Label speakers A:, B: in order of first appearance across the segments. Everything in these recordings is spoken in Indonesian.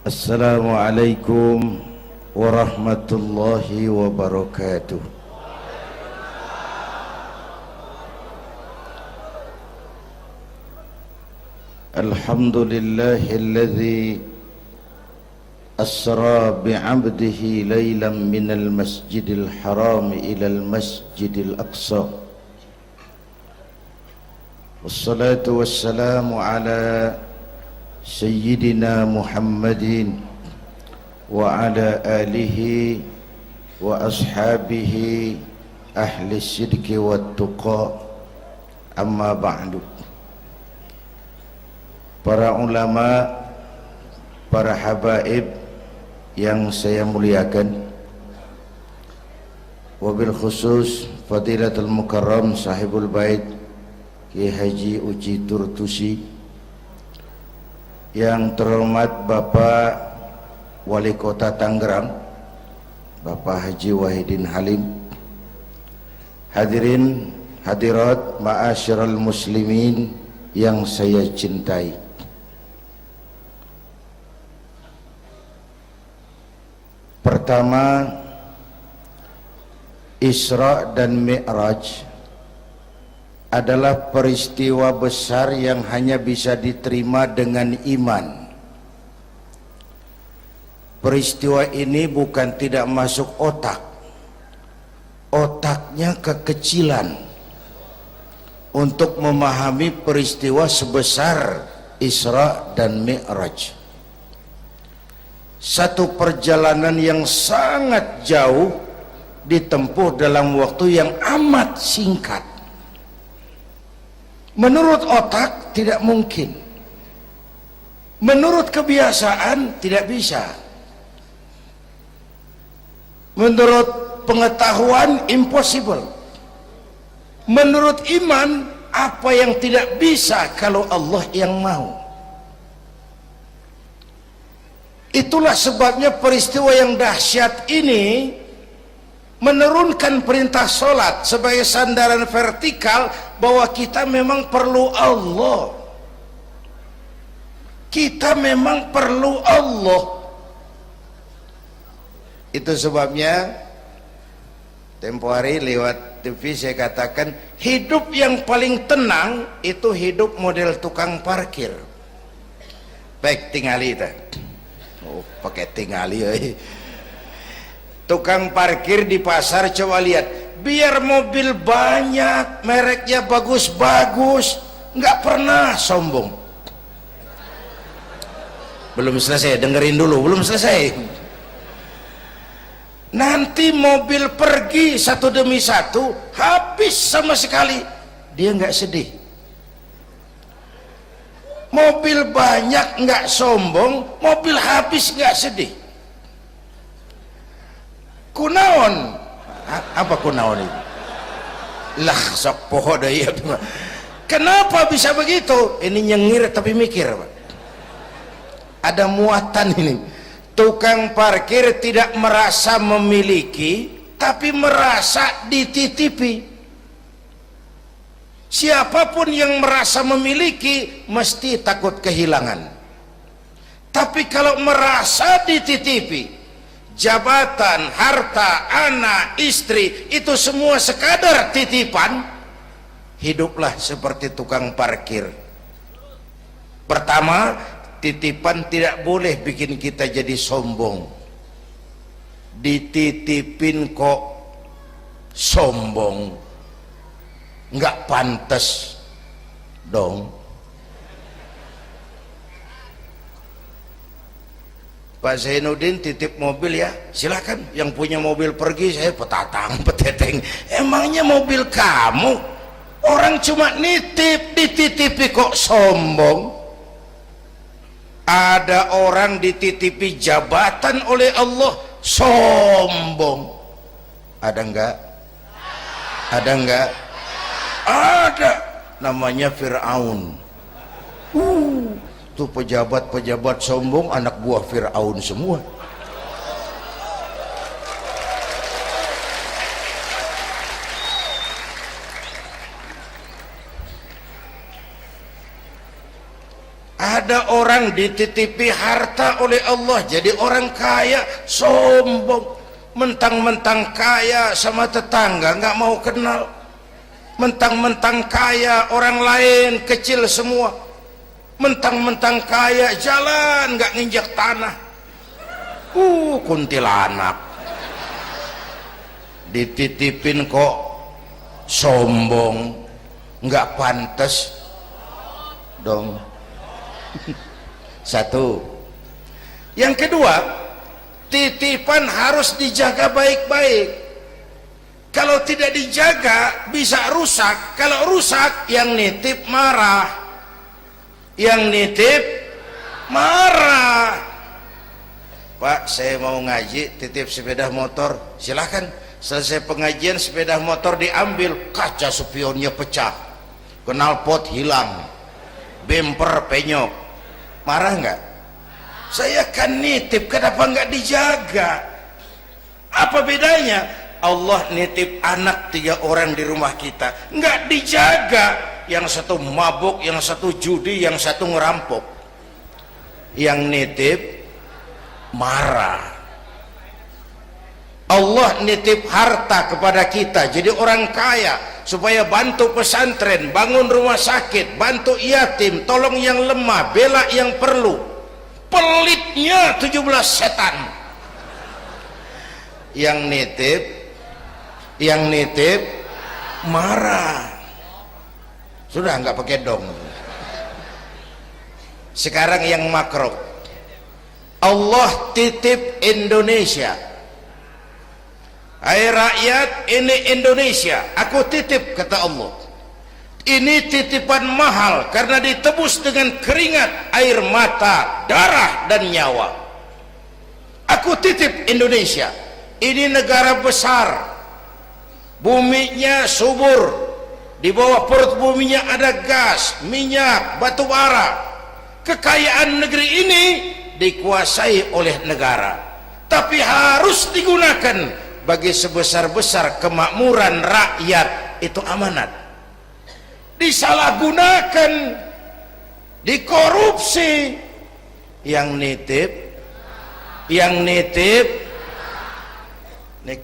A: Assalamualaikum warahmatullahi wabarakatuh. Alhamdulillahilladzi asra bi'abdihi laylan minal masjidil haram ilal masjidil aqsa. Wassalatu wassalamu ala sayyidina Muhammadin wa ala alihi wa ashabihi ahli sidqi wa tuqa, amma ba'du. Para ulama, para habaib yang saya muliakan, wabil khusus Fadilatul Mukarram Sahibul Bait Kiai Haji Uci Turtusi, yang terhormat Bapak Wali Kota Tangerang Bapak Haji Wahidin Halim, hadirin hadirat ma'asyiral muslimin yang saya cintai. Pertama, Isra dan Mi'raj adalah peristiwa besar yang hanya bisa diterima dengan iman. Peristiwa ini bukan tidak masuk otak, otaknya kekecilan untuk memahami peristiwa sebesar Isra dan Mi'raj. Satu perjalanan yang sangat jauh ditempuh dalam waktu yang amat singkat. Menurut otak tidak mungkin, menurut kebiasaan tidak bisa, menurut pengetahuan impossible, menurut iman apa yang tidak bisa kalau Allah yang mau. Itulah sebabnya peristiwa yang dahsyat ini menurunkan perintah solat sebagai sandaran vertikal bahwa kita memang perlu Allah. Kita memang perlu Allah. Itu sebabnya tempo hari lewat TV saya katakan, hidup yang paling tenang itu hidup model tukang parkir. Baik, tingali itu. Oh, pakai tingali tukang parkir di pasar, coba lihat, biar mobil banyak, mereknya bagus-bagus, nggak pernah sombong. Belum selesai, dengerin dulu, belum selesai. Nanti mobil pergi satu demi satu, habis sama sekali, dia nggak sedih. Mobil banyak nggak sombong, mobil habis nggak sedih. Kunaon? Apa kunaon itu? Lah sok poho deui. Kenapa bisa begitu? Ini nyengir tapi mikir, Pak. Ada muatan ini. Tukang parkir tidak merasa memiliki, tapi merasa dititipi. Siapapun yang merasa memiliki mesti takut kehilangan. Tapi kalau merasa dititipi, jabatan, harta, anak, istri, itu semua sekadar titipan, hiduplah seperti tukang parkir. Pertama, titipan tidak boleh bikin kita jadi sombong. Dititipin kok sombong, nggak pantas dong. Pak Zainuddin titip mobil ya, silakan. Yang punya mobil pergi, saya petatang peteteng. Emangnya mobil kamu? Orang cuma nitip, dititipi kok sombong. Ada orang dititipi jabatan oleh Allah, sombong. Ada enggak? Ada enggak? Ada. Namanya Fir'aun. Tuh pejabat-pejabat sombong anak buah Fir'aun semua. Ada orang dititipi harta oleh Allah jadi orang kaya, sombong, mentang-mentang kaya sama tetangga nggak mau kenal, mentang-mentang kaya orang lain kecil semua, mentang-mentang kaya jalan nggak nginjak tanah. Kuntilanak dititipin kok sombong, nggak pantas dong. Satu. Yang kedua, titipan harus dijaga baik-baik. Kalau tidak dijaga bisa rusak. Kalau rusak yang nitip marah, yang nitip marah. Pak, saya mau ngaji, titip sepeda motor, silahkan. Selesai pengajian sepeda motor diambil, kaca spionnya pecah, knalpot hilang, bemper penyok, marah nggak? Saya kan nitip, kenapa nggak dijaga? Apa bedanya? Allah nitip anak 3 orang di rumah kita, nggak dijaga, yang satu mabuk, yang satu judi, yang satu ngerampok, yang nitip marah. Allah nitip harta kepada kita jadi orang kaya supaya bantu pesantren, bangun rumah sakit, bantu yatim, tolong yang lemah, bela yang perlu. Pelitnya 17 setan. Yang nitip marah. Sudah nggak pakai dong. Sekarang yang makro. Allah titip Indonesia. Hai rakyat, ini Indonesia, aku titip, kata Allah. Ini titipan mahal karena ditebus dengan keringat, air mata, darah dan nyawa. Aku titip Indonesia. Ini negara besar, buminya subur, di bawah perut buminya ada gas, minyak, batu bara. Kekayaan negeri ini dikuasai oleh negara, tapi harus digunakan bagi sebesar-besar kemakmuran rakyat. Itu amanat. Disalahgunakan, dikorupsi, yang nitip ini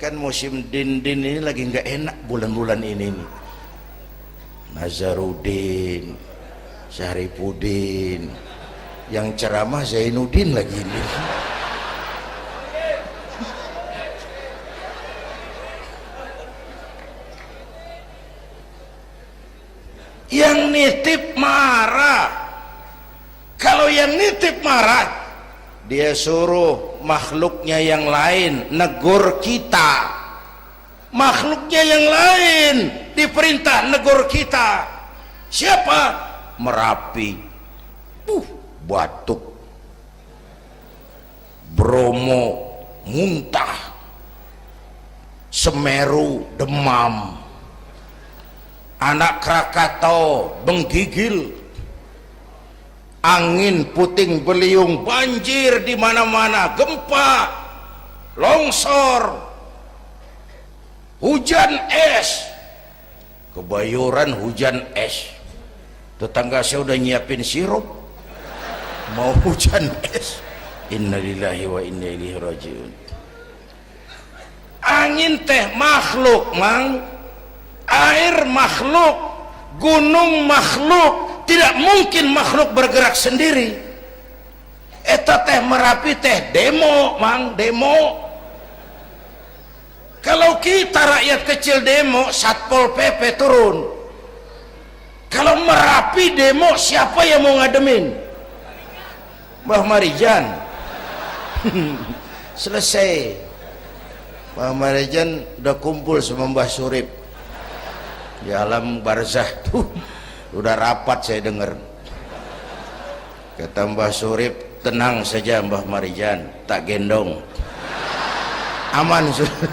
A: kan musim din-din ini lagi nggak enak bulan-bulan ini nih. Nazarudin, Syarifudin, yang ceramah Zainuddin lagi ini. Yang nitip marah. Kalau yang nitip marah, dia suruh makhluknya yang lain negur kita. Makhluknya yang lain diperintah negur kita. Siapa? Merapi, batuk, Bromo muntah, Semeru demam, Anak Krakatau menggigil, angin puting beliung, banjir di mana-mana, gempa, longsor, hujan es, Kebayoran hujan es. Tetangga saya udah nyiapin sirup, mau hujan es. Innalillahi wa inna ilaihi rajiun. Angin teh makhluk, mang. Air makhluk, gunung makhluk, tidak mungkin makhluk bergerak sendiri. Eta teh Merapi teh demo, mang, demo. Kalau kita rakyat kecil demo, Satpol PP turun. Kalau Merapi demo, siapa yang mau ngademin? Mbah Marijan. Selesai. Mbah Marijan udah kumpul sama Mbah Surip di alam barzah tuh, udah rapat saya dengar. Kata Mbah Surip, tenang saja Mbah Marijan, tak gendong, aman sudah.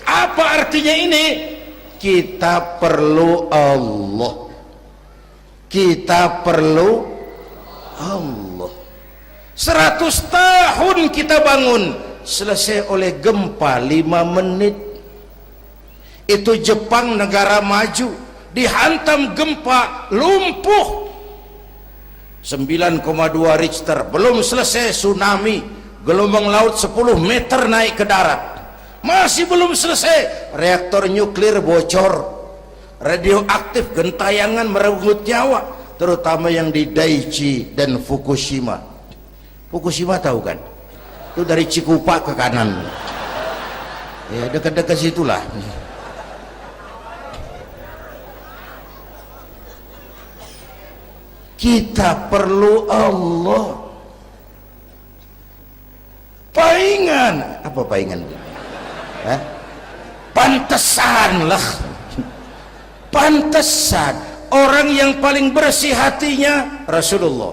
A: Apa artinya ini? Kita perlu Allah, kita perlu Allah. 100 tahun kita bangun, selesai oleh gempa 5 menit. Itu Jepang negara maju, dihantam gempa, lumpuh 9,2 Richter, belum selesai tsunami, gelombang laut 10 meter naik ke darat, masih belum selesai, reaktor nuklir bocor, radioaktif gentayangan merenggut nyawa, terutama yang di Daiichi dan Fukushima. Fukushima tahu kan? Itu dari Cikupa ke kanan, ya dekat-dekat situlah. Kita perlu Allah. Paingan, apa paingan? Hah? Pantesan lah. Pantesan orang yang paling bersih hatinya Rasulullah,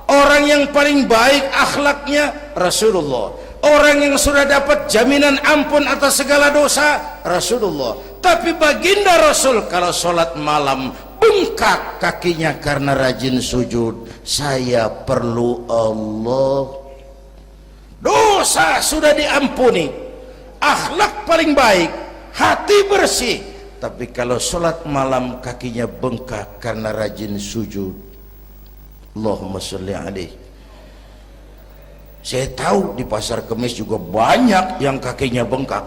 A: orang yang paling baik akhlaknya Rasulullah, orang yang sudah dapat jaminan ampun atas segala dosa Rasulullah. Tapi baginda Rasul kalau sholat malam bengkak kakinya karena rajin sujud. Saya perlu Allah. Dosa sudah diampuni, akhlak paling baik, hati bersih, tapi kalau sholat malam kakinya bengkak karena rajin sujud. Allahumma sholli alaihi. Saya tahu di pasar Kemis juga banyak yang kakinya bengkak.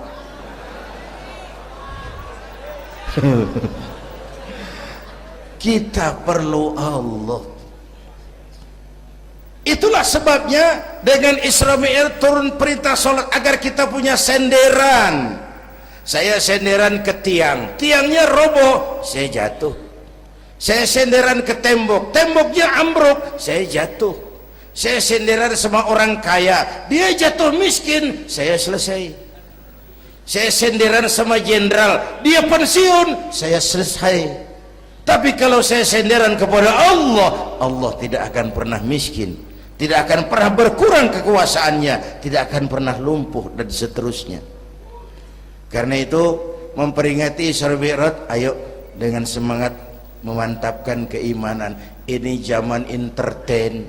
A: Kita perlu Allah. Itulah sebabnya dengan Isra Mi'raj turun perintah sholat agar kita punya senderan. Saya senderan ke tiang, tiangnya roboh, saya jatuh. Saya senderan ke tembok, temboknya ambruk, saya jatuh. Saya senderan sama orang kaya, dia jatuh miskin, saya selesai. Saya senderan sama jenderal, dia pensiun, saya selesai. Tapi kalau saya senderan kepada Allah, Allah tidak akan pernah miskin, tidak akan pernah berkurang kekuasaannya, tidak akan pernah lumpuh, dan seterusnya. Karena itu memperingati Isra Mi'raj, ayo dengan semangat memantapkan keimanan. Ini zaman entertain,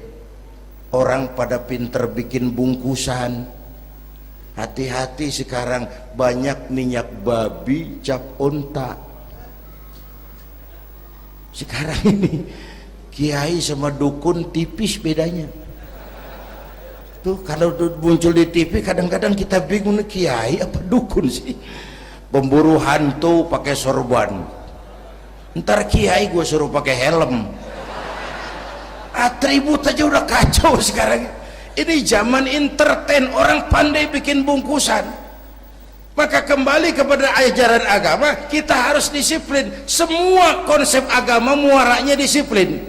A: orang pada pinter bikin bungkusan. Hati-hati sekarang banyak minyak babi cap unta. Sekarang ini kiai sama dukun tipis bedanya. Tuh kalau muncul di TV kadang-kadang kita bingung, kiai apa dukun sih? Pemburu hantu pakai sorban, ntar kiai gue suruh pakai helm. Atribut aja udah kacau sekarang. Ini zaman entertain, orang pandai bikin bungkusan. Maka kembali kepada ajaran agama, kita harus disiplin. Semua konsep agama muaranya disiplin.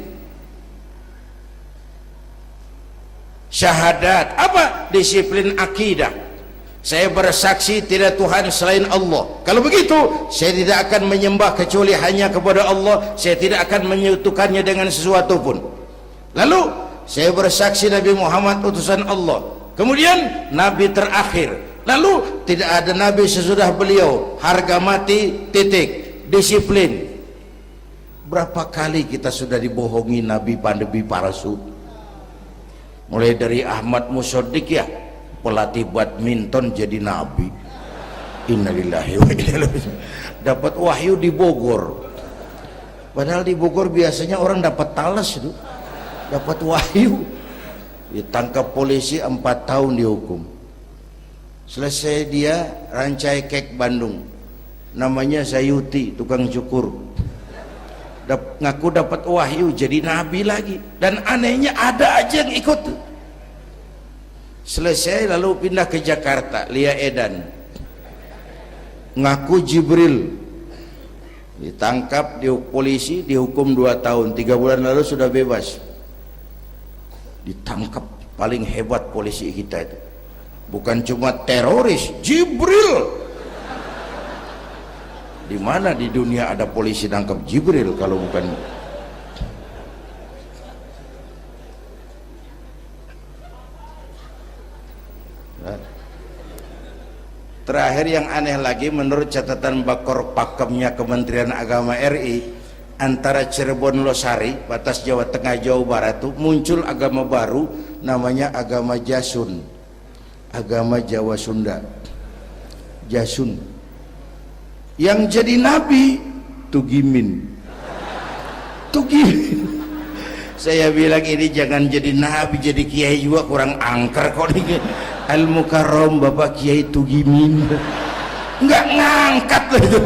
A: Syahadat apa? Disiplin akidah. Saya bersaksi tidak Tuhan selain Allah. Kalau begitu, saya tidak akan menyembah kecuali hanya kepada Allah. Saya tidak akan menyekutukannya dengan sesuatu pun. Lalu saya bersaksi Nabi Muhammad utusan Allah. Kemudian Nabi terakhir. Lalu tidak ada Nabi sesudah beliau. Harga mati, titik. Disiplin. Berapa kali kita sudah dibohongi Nabi pandemi palsu? Mulai dari Ahmad Musodik, ya, pelatih badminton jadi Nabi. Innalillahi wa inna ilaihi raji'un. Dapat wahyu di Bogor. Padahal di Bogor biasanya orang dapat talas itu. Dapat wahyu. Ditangkap polisi 4 tahun dihukum. Selesai dia rancai kek Bandung, namanya Sayuti, tukang cukur. Ngaku dapat wahyu jadi nabi lagi, dan anehnya ada aja yang ikut. Selesai lalu pindah ke Jakarta, Lia Edan, ngaku Jibril, ditangkap di polisi, dihukum 2 tahun, 3 bulan lalu sudah bebas. Ditangkap, paling hebat polisi kita itu. Bukan cuma teroris, Jibril. Di mana di dunia ada polisi nangkap Jibril kalau bukan? Terakhir yang aneh lagi, menurut catatan Bakor Pakemnya Kementerian Agama RI, antara Cirebon Losari, batas Jawa Tengah Jawa Barat tuh muncul agama baru namanya agama Jasun. Agama Jawa Sunda, Jasun. yang jadi nabi tugimin. Saya bilang ini jangan jadi nabi, jadi kiai juga kurang angker kok nih. Al-Mukarram Bapak Kiai Tugimin nggak ngangkat loh itu.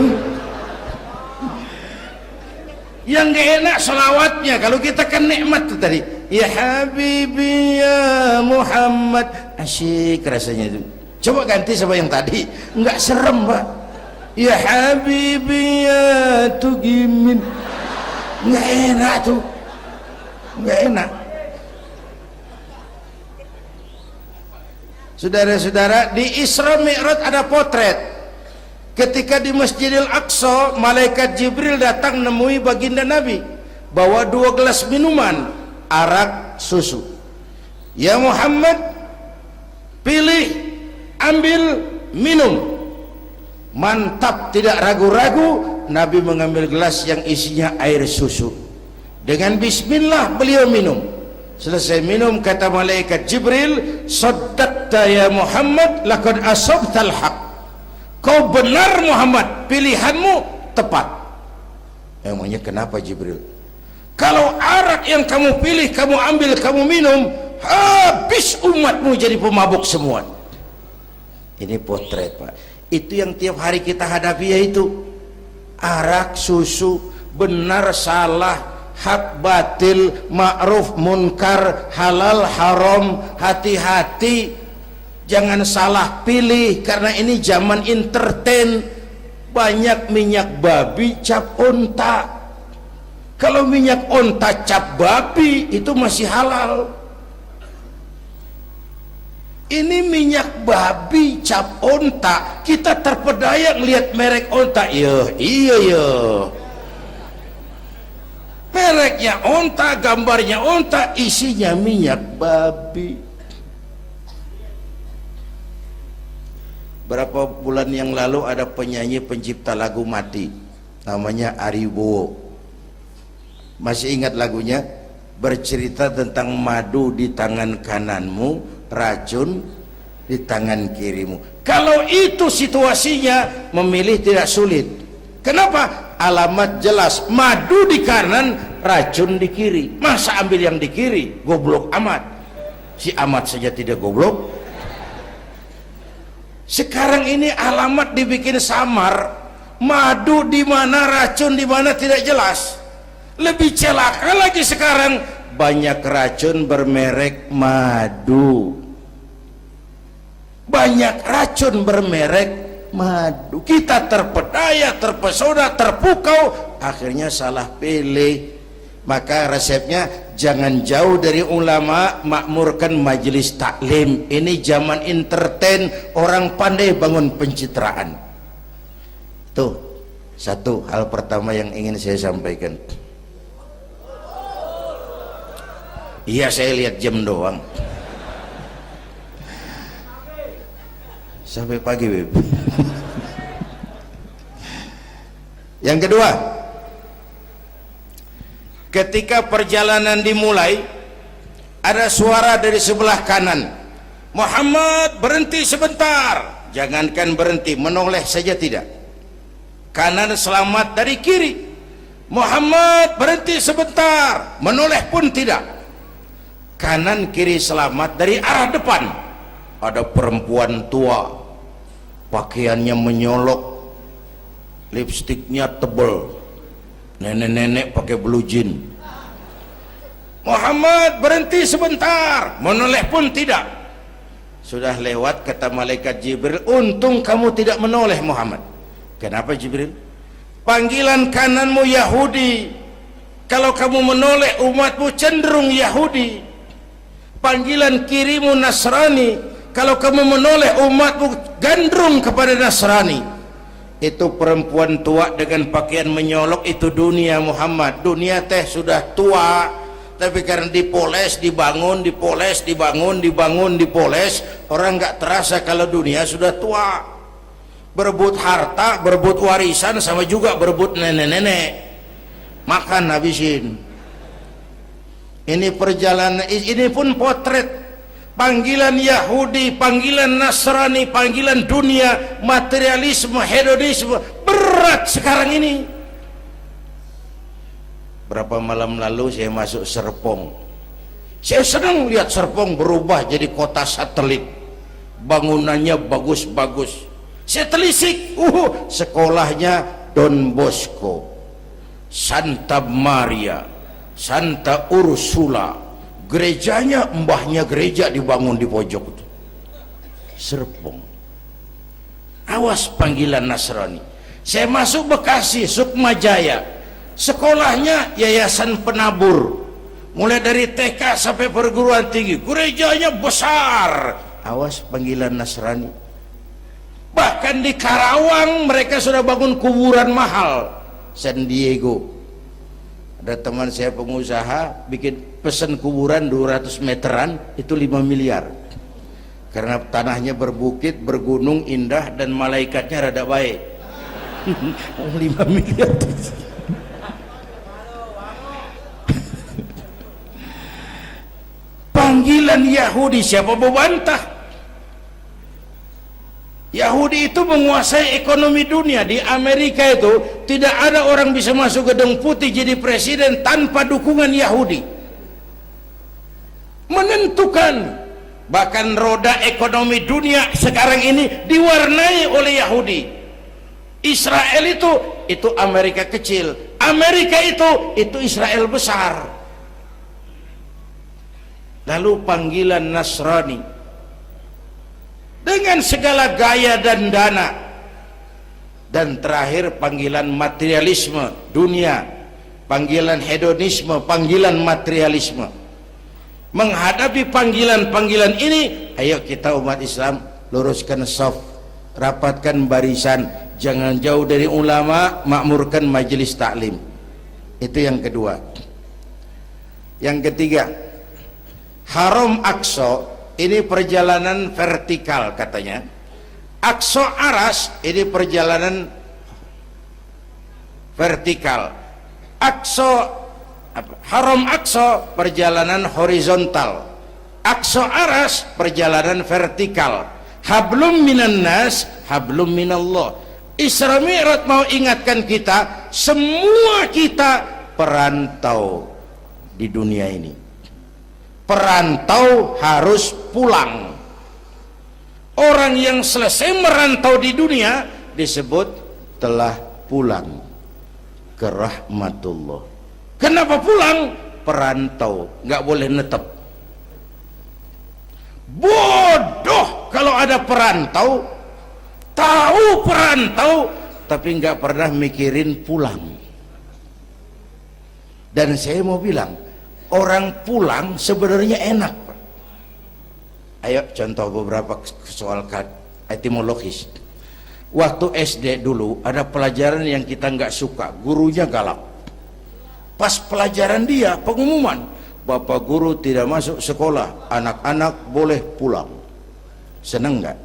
A: Yang gak enak selawatnya. Kalau kita kan nikmat tuh tadi, ya Habibi ya Muhammad, asyik rasanya itu. Coba ganti sama yang tadi, nggak serem Pak. Ya Habibi ya Tugimin, nggak enak tuh, nggak enak. Saudara-saudara, di Isra Mi'raj ada potret. Ketika di Masjidil Aqsa, malaikat Jibril datang nemui baginda Nabi, bawa 2 gelas minuman, arak, susu. Ya Muhammad, pilih, ambil, minum. Mantap, tidak ragu-ragu, Nabi mengambil gelas yang isinya air susu. Dengan bismillah beliau minum. Selesai minum, kata malaikat Jibril, saddaqta ya Muhammad, laqad asabtal haq. Kau benar Muhammad, pilihanmu tepat. Emangnya kenapa Jibril? Kalau arak yang kamu pilih, kamu ambil, kamu minum, habis umatmu jadi pemabuk semua. Ini potret Pak. Itu yang tiap hari kita hadapi, yaitu arak, susu, benar, salah, hak, batil, ma'ruf, munkar, halal, haram. Hati-hati, jangan salah pilih, karena ini zaman entertain. Banyak minyak babi cap onta. Kalau minyak onta cap babi itu masih halal. Ini minyak babi cap onta, kita terpedaya lihat merek onta. Iya mereknya onta, gambarnya onta, isinya minyak babi. Berapa bulan yang lalu ada penyanyi pencipta lagu mati, namanya Ari Bowo. Masih ingat lagunya? Bercerita tentang madu di tangan kananmu, racun di tangan kirimu. Kalau itu situasinya, memilih tidak sulit. Kenapa? Alamat jelas, madu di kanan, racun di kiri. Masa ambil yang di kiri? Goblok amat. Si amat saja tidak goblok. Sekarang ini alamat dibikin samar, madu di mana, racun di mana tidak jelas. Lebih celaka lagi sekarang, banyak racun bermerek madu, banyak racun bermerek madu. Kita terpedaya, terpesona, terpukau, akhirnya salah pilih. Maka resepnya, jangan jauh dari ulama, makmurkan majelis taklim. Ini zaman entertain, orang pandai bangun pencitraan. Tuh, satu hal pertama yang ingin saya sampaikan. Iya, saya lihat jam doang. Sampai pagi, Beb. Yang kedua, ketika perjalanan dimulai, ada suara dari sebelah kanan, Muhammad berhenti sebentar. Jangankan berhenti, menoleh saja tidak. Kanan selamat dari kiri, Muhammad berhenti sebentar, menoleh pun tidak. Kanan kiri selamat dari arah depan. Ada perempuan tua, pakaiannya menyolok, lipstiknya tebal, nenek-nenek pakai blue jean. Muhammad berhenti sebentar, menoleh pun tidak. Sudah lewat, kata malaikat Jibril, untung kamu tidak menoleh Muhammad. Kenapa Jibril? Panggilan kananmu Yahudi, kalau kamu menoleh umatmu cenderung Yahudi. Panggilan kirimu Nasrani, kalau kamu menoleh umatmu gandrung kepada Nasrani. Itu perempuan tua dengan pakaian menyolok, itu dunia Muhammad. Dunia teh sudah tua, tapi karena dipoles, dibangun, dipoles, dibangun, dibangun, dipoles, orang nggak terasa kalau dunia sudah tua. Berebut harta, berebut warisan, sama juga berebut nenek-nenek. Makan habisin. Ini perjalanan, ini pun potret. Panggilan Yahudi, panggilan Nasrani, panggilan dunia, materialisme, hedonisme, berat berat sekarang ini. Berapa malam lalu saya masuk Serpong, saya senang lihat Serpong berubah jadi kota satelit, bangunannya bagus-bagus. Saya telisik, sekolahnya Don Bosco, Santa Maria, Santa Ursula, gerejanya mbahnya gereja dibangun di pojok itu. Serpong, awas panggilan Nasrani. Saya masuk Bekasi, Sukmajaya, sekolahnya Yayasan Penabur, mulai dari TK sampai perguruan tinggi, gerejanya besar, awas panggilan Nasrani. Bahkan di Karawang mereka sudah bangun kuburan mahal. San Diego, ada teman saya pengusaha bikin pesan kuburan 200 meteran, itu 5 miliar, karena tanahnya berbukit, bergunung, indah, dan malaikatnya rada baik. 5 miliar. Panggilan Yahudi, siapa membantah? Yahudi itu menguasai ekonomi dunia. Di Amerika itu tidak ada orang bisa masuk gedung putih jadi presiden tanpa dukungan Yahudi. Menentukan. Bahkan roda ekonomi dunia sekarang ini diwarnai oleh Yahudi. Israel itu Amerika kecil, Amerika itu Israel besar. Lalu panggilan Nasrani dengan segala gaya dan dana, dan terakhir panggilan materialisme dunia, panggilan hedonisme, panggilan materialisme. Menghadapi panggilan-panggilan ini, ayo kita umat Islam luruskan saf, rapatkan barisan, jangan jauh dari ulama, makmurkan majelis taklim. Itu yang kedua. Yang ketiga, Haram Aqsa ini perjalanan vertikal katanya. Aqsa Aras ini perjalanan vertikal. Haram Aqsa perjalanan horizontal. Aqsa Aras perjalanan vertikal. Hablum minan nas, hablum minallah. Isra Mi'raj mau ingatkan kita, semua kita perantau di dunia ini. Perantau harus pulang. Orang yang selesai merantau di dunia disebut telah pulang ke rahmatullah. Kenapa pulang? Perantau, nggak boleh netep. Bodoh kalau ada perantau, tahu perantau tapi nggak pernah mikirin pulang. Dan saya mau bilang, orang pulang sebenarnya enak. Ayo contoh beberapa soal etimologis. Waktu SD dulu ada pelajaran yang kita nggak suka, gurunya galak. Pas pelajaran dia pengumuman, Bapak guru tidak masuk sekolah, anak-anak boleh pulang. Seneng nggak?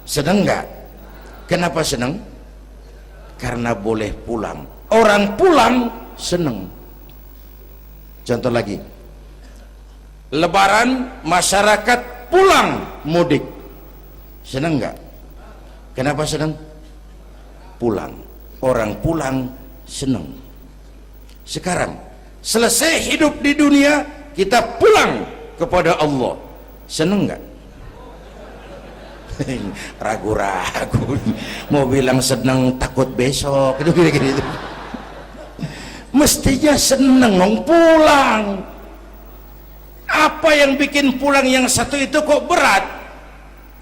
A: Seneng nggak? Kenapa seneng? Karena boleh pulang. Orang pulang seneng. Contoh lagi, Lebaran masyarakat pulang mudik, seneng nggak? Kenapa seneng? Pulang. Orang pulang seneng. Sekarang selesai hidup di dunia, kita pulang kepada Allah, seneng nggak? Ragu-ragu, mau bilang seneng takut besok, itu gitu. Mestinya seneng pulang. Apa yang bikin pulang yang satu itu kok berat?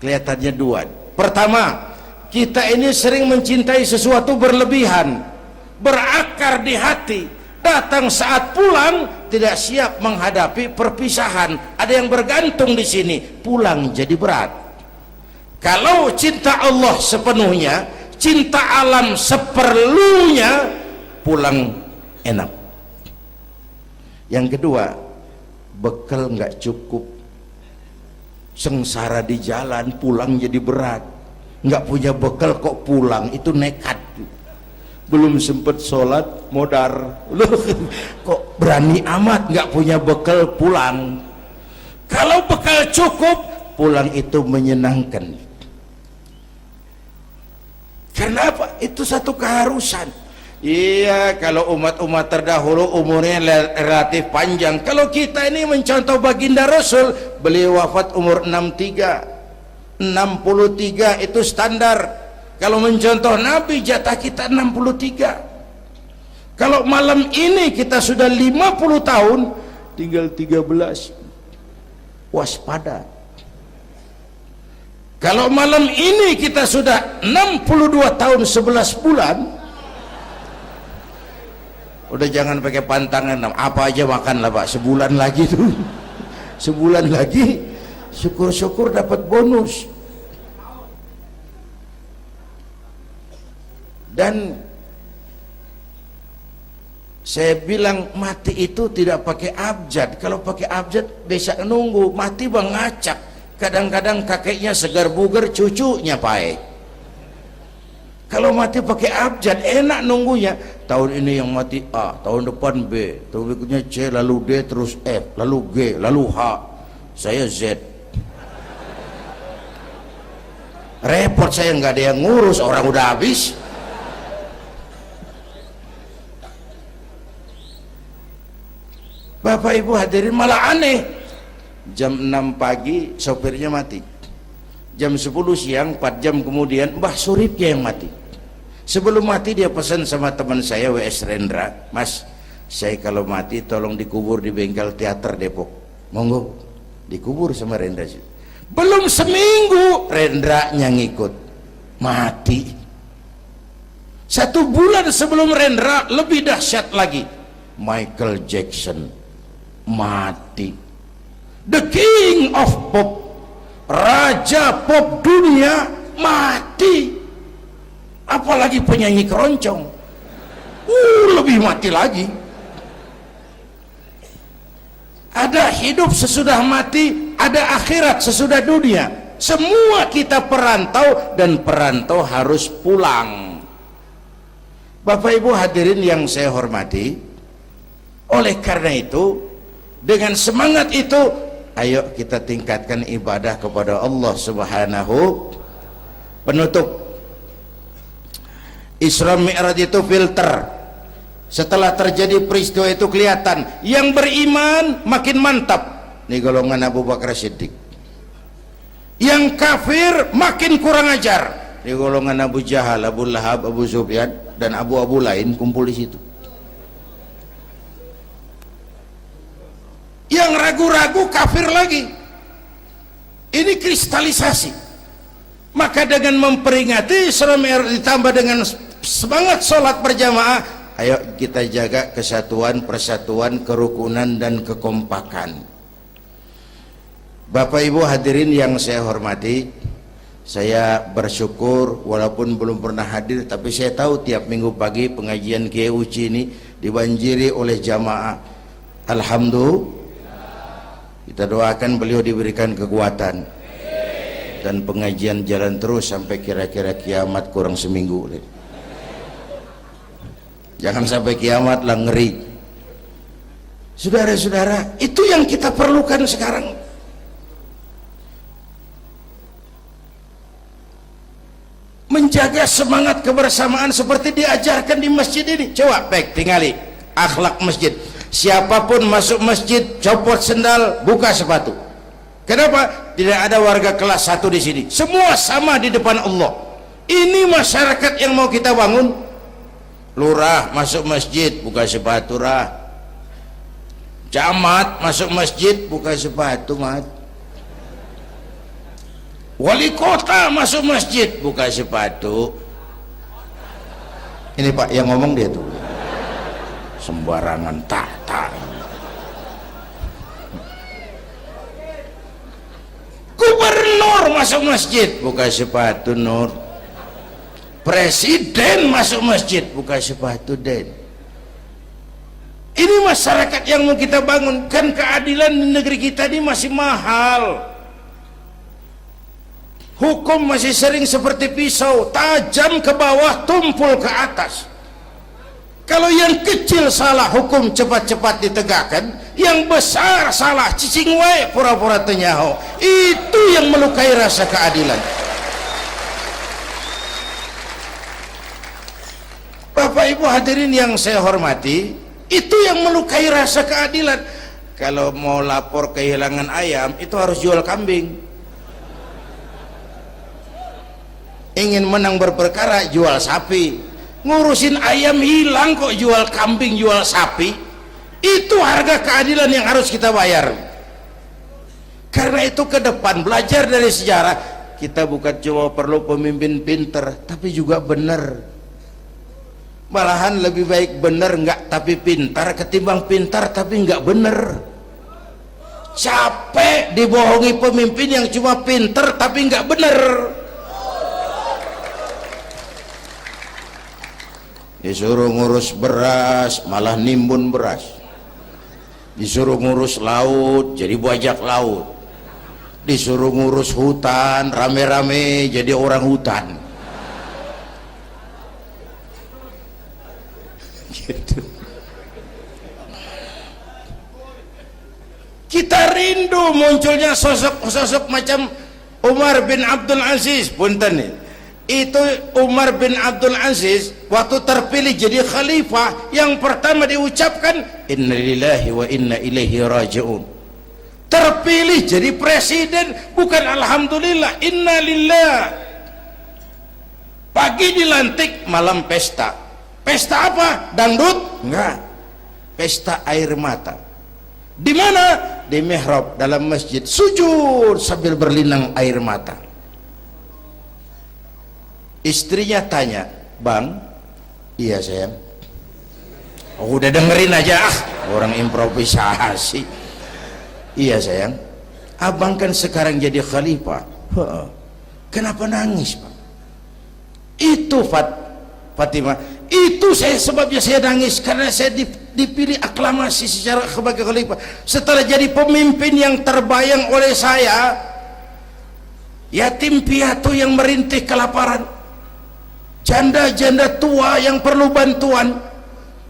A: Kelihatannya dua. Pertama, kita ini sering mencintai sesuatu berlebihan, berakar di hati. Datang saat pulang tidak siap menghadapi perpisahan. Ada yang bergantung di sini, pulang jadi berat. Kalau cinta Allah sepenuhnya, cinta alam seperlunya, pulang enak. Yang kedua, bekal nggak cukup, sengsara di jalan, pulang jadi berat. Nggak punya bekal kok pulang, itu nekat. Belum sempet sholat modar, kok berani amat nggak punya bekal pulang. Kalau bekal cukup, pulang itu menyenangkan. Karena apa? Itu satu keharusan. Iya, kalau umat-umat terdahulu umurnya relatif panjang. Kalau kita ini mencontoh baginda Rasul, beliau wafat umur 63 itu standar. Kalau mencontoh Nabi, jatah kita 63. Kalau malam ini kita sudah 50 tahun, tinggal 13. Waspada. Kalau malam ini kita sudah 62 tahun 11 bulan, udah jangan pakai pantangan, apa aja makanlah Pak, sebulan lagi tuh. Sebulan lagi, syukur-syukur dapat bonus. Dan saya bilang mati itu tidak pakai abjad. Kalau pakai abjad bisa nunggu. Mati bang ngacak. Kadang-kadang kakeknya segar bugar, cucunya pakai. Kalau mati pakai abjad enak nunggunya. Tahun ini yang mati A, tahun depan B, tahun berikutnya C, lalu D, terus F, lalu G, lalu H. Saya Z. Repot saya, nggak ada yang ngurus, orang udah habis. Bapak Ibu hadirin, malah aneh. Jam 6 pagi sopirnya mati. Jam 10 siang, 4 jam kemudian Mbah Suripnya yang mati. Sebelum mati dia pesan sama teman saya W.S. Rendra, Mas, saya kalau mati tolong dikubur di bengkel teater Depok. Monggo, dikubur sama Rendra. Belum seminggu Rendranya ngikut, mati. 1 bulan sebelum Rendra, lebih dahsyat lagi, Michael Jackson mati. The King of Pop, raja pop dunia, mati. Apalagi penyanyi keroncong, lebih mati lagi. Ada hidup sesudah mati, ada akhirat sesudah dunia. Semua kita perantau, dan perantau harus pulang. Bapak Ibu hadirin yang saya hormati, oleh karena itu, dengan semangat itu, ayo kita tingkatkan ibadah kepada Allah Subhanahu. Penutup, Isra Mi'raj itu filter. Setelah terjadi peristiwa itu kelihatan, yang beriman makin mantap, ini golongan Abu Bakar Siddiq. Yang kafir makin kurang ajar, ini golongan Abu Jahal, Abu Lahab, Abu Sufyan, dan abu-abu lain kumpul di situ. Yang ragu-ragu kafir lagi. Ini kristalisasi. Maka dengan memperingati Isra Mi'raj ditambah dengan semangat sholat berjamaah, ayo kita jaga kesatuan, persatuan, kerukunan, dan kekompakan. Bapak Ibu hadirin yang saya hormati, saya bersyukur walaupun belum pernah hadir, tapi saya tahu tiap minggu pagi pengajian Kiai Uci ini dibanjiri oleh jamaah. Alhamdulillah, kita doakan beliau diberikan kekuatan dan pengajian jalan terus sampai kira-kira kiamat, kurang seminggu. Jangan sampai kiamat lah, ngeri. Saudara-saudara, itu yang kita perlukan sekarang. Menjaga semangat kebersamaan seperti diajarkan di masjid ini. Coba baik tingali akhlak masjid. Siapapun masuk masjid, copot sendal, buka sepatu. Kenapa? Tidak ada warga kelas 1 di sini. Semua sama di depan Allah. Ini masyarakat yang mau kita bangun. Lurah masuk masjid, buka sepatu rah. Camat masuk masjid, buka sepatu mat. Wali kota masuk masjid, buka sepatu. Ini Pak yang ngomong dia tuh. Sembarangan tak. Gubernur masuk masjid, buka sepatu nur. Presiden masuk masjid, buka sepatu den. Ini masyarakat yang mau kita bangun. Kan keadilan di negeri kita ini masih mahal. Hukum masih sering seperti pisau, tajam ke bawah, tumpul ke atas. Kalau yang kecil salah, hukum cepat-cepat ditegakkan. Yang besar salah, cicing wae pura-pura tenyaho. Itu yang melukai rasa keadilan. Bapak Ibu hadirin yang saya hormati, itu yang melukai rasa keadilan. Kalau mau lapor kehilangan ayam, itu harus jual kambing. Ingin menang berperkara, jual sapi. Ngurusin ayam hilang kok jual kambing, jual sapi. Itu harga keadilan yang harus kita bayar. Karena itu ke depan belajar dari sejarah, kita bukan cuma perlu pemimpin pinter, tapi juga benar. Malahan lebih baik benar enggak tapi pintar ketimbang pintar tapi enggak benar. Capek dibohongi pemimpin yang cuma pintar tapi enggak benar. Disuruh ngurus beras malah nimbun beras, disuruh ngurus laut jadi bajak laut, disuruh ngurus hutan rame-rame jadi orang hutan. Gitu. Kita rindu munculnya sosok-sosok macam Umar bin Abdul Aziz. Punten nih, itu Umar bin Abdul Aziz waktu terpilih jadi khalifah, yang pertama diucapkan inna lillahi wa inna ilaihi raji'un. Terpilih jadi presiden bukan alhamdulillah, inna lillah. Pagi dilantik, malam pesta. Pesta apa? Dangdut? Enggak. Pesta air mata. Di mana? Di mihrab dalam masjid, sujud sambil berlinang air mata. Istrinya tanya, "Bang?" "Iya sayang." "Oh, udah dengerin aja orang improvisasi." "Iya sayang, abang kan sekarang jadi khalifah." "Kenapa nangis, Pak?" "Itu Fatimah, itu sebabnya saya nangis karena saya dipilih aklamasi secara sebagai khalifah. Setelah jadi pemimpin yang terbayang oleh saya, yatim piatu yang merintih kelaparan, janda-janda tua yang perlu bantuan,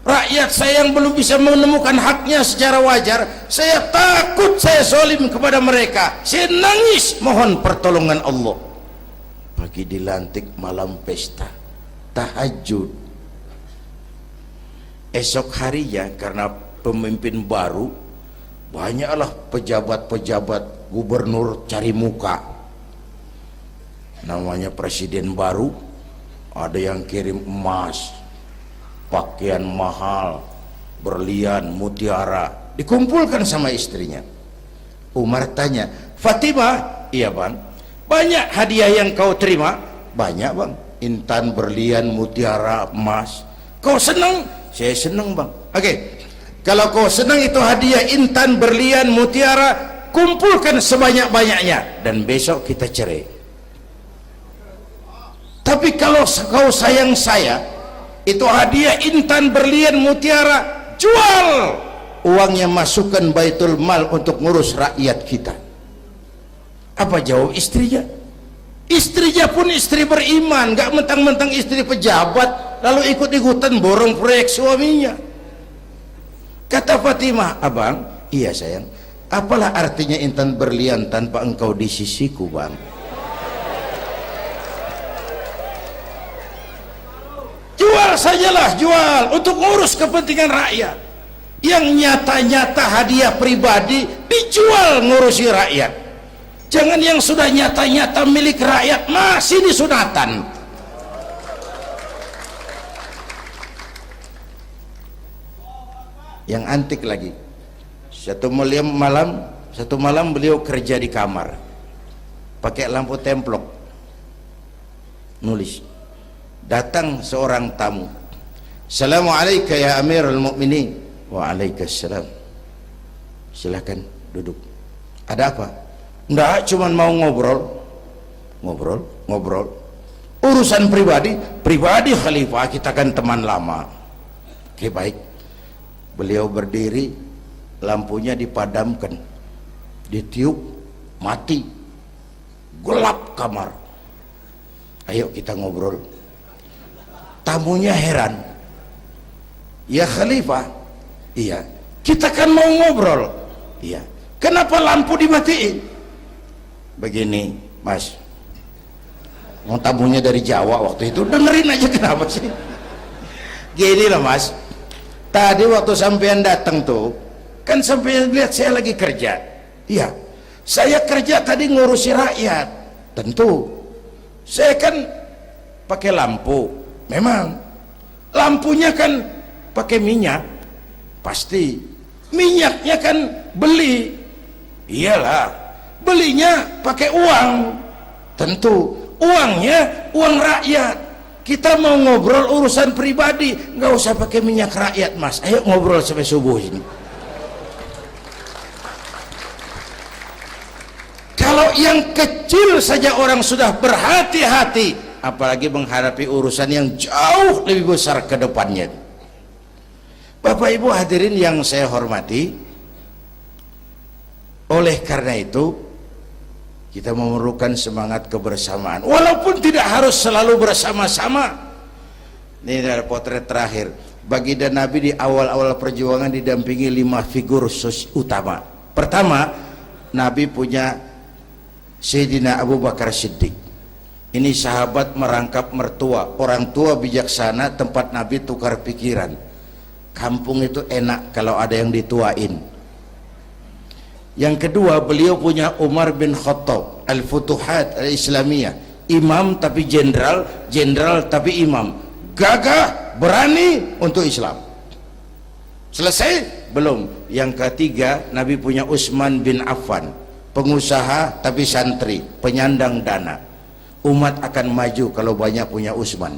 A: rakyat saya yang belum bisa menemukan haknya secara wajar, saya takut saya zalim kepada mereka. Saya nangis mohon pertolongan Allah." Pagi dilantik, malam pesta, tahajud. Esok harinya karena pemimpin baru, banyaklah pejabat-pejabat gubernur cari muka. Namanya presiden baru, ada yang kirim emas, pakaian mahal, berlian, mutiara, dikumpulkan sama istrinya. Umar tanya, "Fatimah?" "Iya bang." "Banyak hadiah yang kau terima?" "Banyak bang, intan, berlian, mutiara, emas." "Kau senang?" "Saya senang bang." "Oke, kalau kau senang itu hadiah intan, berlian, mutiara, kumpulkan sebanyak-banyaknya dan besok kita cerai. Tapi kalau kau sayang saya, itu hadiah intan, berlian, mutiara, jual, uangnya masukkan baitul mal untuk ngurus rakyat kita." Apa jawab istrinya? Istrinya pun istri beriman, gak mentang-mentang istri pejabat lalu ikut-ikutan borong proyek suaminya. Kata Fatimah, "Abang?" "Iya sayang." "Apalah artinya intan berlian tanpa engkau di sisiku bang?" Jual sajalah, jual untuk ngurus kepentingan rakyat. Yang nyata-nyata hadiah pribadi dijual ngurusi rakyat. Jangan yang sudah nyata-nyata milik rakyat masih disunatan. Yang antik lagi, satu malam beliau kerja di kamar, pakai lampu templok, nulis. Datang seorang tamu, "Assalamualaikum ya Amirul Mukminin." "Waalaikumsalam." "Silakan duduk." "Ada apa?" "Enggak, cuman mau ngobrol." Ngobrol urusan pribadi khalifah, kita kan teman lama." "Oke baik." Beliau berdiri, lampunya dipadamkan, ditiup, mati, gelap kamar. "Ayo kita ngobrol." Tamunya heran, "Ya khalifah?" "Iya." "Kita kan mau ngobrol." "Iya." "Kenapa lampu dimatiin?" "Begini mas," mau tamunya dari Jawa waktu itu, dengerin aja kenapa sih. Gini loh Mas, tadi waktu sampean datang tuh kan sampean lihat saya lagi kerja. Iya, saya kerja tadi ngurusi rakyat. Tentu saya kan pakai lampu, memang lampunya kan pakai minyak, pasti minyaknya kan beli, iyalah belinya pakai uang, tentu uangnya uang rakyat. Kita mau ngobrol urusan pribadi, nggak usah pakai minyak rakyat Mas, ayo ngobrol sampai subuh ini. Kalau yang kecil saja orang sudah berhati-hati, apalagi menghadapi urusan yang jauh lebih besar ke depannya. Bapak Ibu hadirin yang saya hormati, oleh karena itu kita memerlukan semangat kebersamaan, walaupun tidak harus selalu bersama-sama. Ini adalah potret terakhir. Baginda Nabi di awal-awal perjuangan didampingi 5 figur utama. Pertama, Nabi punya Sayyidina Abu Bakar Siddiq. Ini sahabat merangkap mertua, orang tua bijaksana, tempat Nabi tukar pikiran. Kampung itu enak kalau ada yang dituain. Yang kedua, beliau punya Umar bin Khattab, Al-Futuhat Al-Islamiyah, imam tapi jenderal, jenderal tapi imam, gagah, berani untuk Islam. Selesai? Belum. Yang ketiga, Nabi punya Utsman bin Affan, pengusaha tapi santri, penyandang dana. Umat akan maju kalau banyak punya Utsman.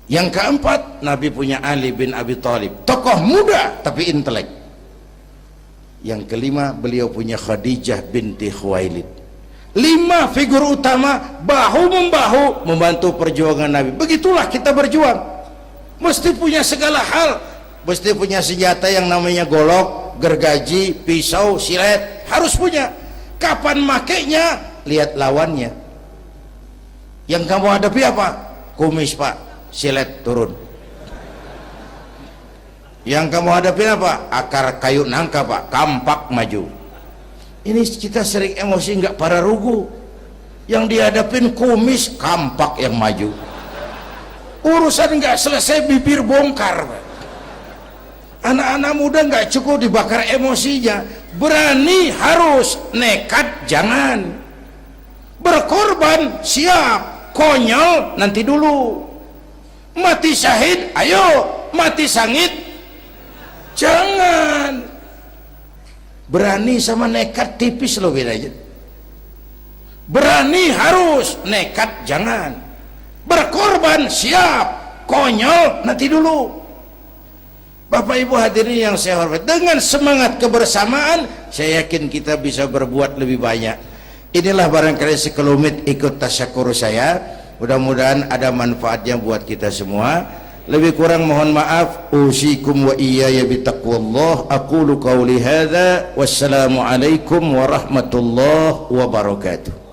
A: Yang keempat, Nabi punya Ali bin Abi Thalib, tokoh muda tapi intelek. Yang kelima, beliau punya Khadijah binti Khuwailid. 5 figur utama bahu membahu membantu perjuangan Nabi. Begitulah kita berjuang, mesti punya segala hal, mesti punya senjata yang namanya golok, gergaji, pisau, silet, harus punya. Kapan makainya? Lihat lawannya. Yang kamu hadapi apa? Kumis Pak, silet turun. Yang kamu hadapi apa? Akar kayu nangka Pak, kampak maju. Ini kita sering emosi, nggak para rugu. Yang dihadapin kumis, kampak yang maju. Urusan nggak selesai, bibir bongkar Pak. Anak-anak muda nggak cukup dibakar emosinya, berani harus, nekat jangan. Berkorban siap, konyol nanti dulu. Mati syahid ayo, mati sangit jangan. Berani sama nekat tipis loh bedanya. Berani harus, nekat jangan. Berkorban siap, konyol nanti dulu. Bapak Ibu hadirin yang saya hormati, dengan semangat kebersamaan saya yakin kita bisa berbuat lebih banyak. Inilah barangkali sekelumit ikut tasyakur saya, mudah-mudahan ada manfaatnya buat kita semua. Lebih kurang mohon maaf. Usikum wa iyaya bitaqwallah. Aqulu qawli hadza wassalamu alaikum warahmatullahi wabarakatuh.